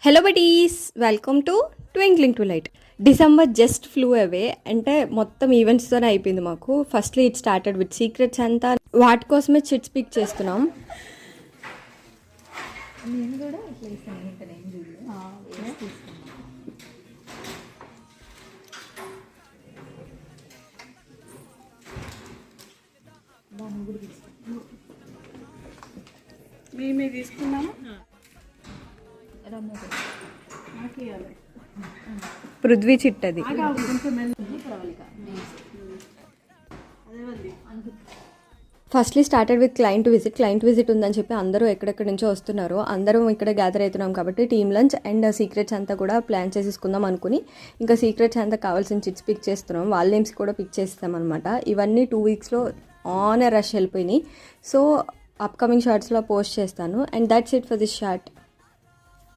Hello buddies, welcome to twinkling to light. December just flu అవే, అంటే మొత్తం ఈవెంట్స్తోనే అయిపోయింది మాకు. Firstly it started with secrets అంతా, వాటి కోసమే చిట్ స్పీక్ చేస్తున్నాం. మేమే తీసుకున్నాము. పృథ్వీ చిట్ అది. Firstly started with client visit ఉందని చెప్పి అందరూ ఎక్కడెక్కడి నుంచో వస్తున్నారు. అందరం ఇక్కడ గ్యాదర్ అవుతున్నాం కాబట్టి టీమ్ లంచ్ అండ్ సీక్రెట్స్ అంతా కూడా ప్లాన్ చేసేసుకుందాం అనుకుని ఇంకా సీక్రెట్స్ అంతా కావాల్సిన చిట్స్ పిక్ చేస్తున్నాం. వాళ్ళ నేమ్స్ కూడా పిక్ చేస్తాం అనమాట. ఇవన్నీ 2 వీక్స్లో ఆన్ ఎ రష్ వెళ్ళిపోయినాయి. సో అప్కమింగ్ షార్ట్స్లో పోస్ట్ చేస్తాను. And that's it for this short.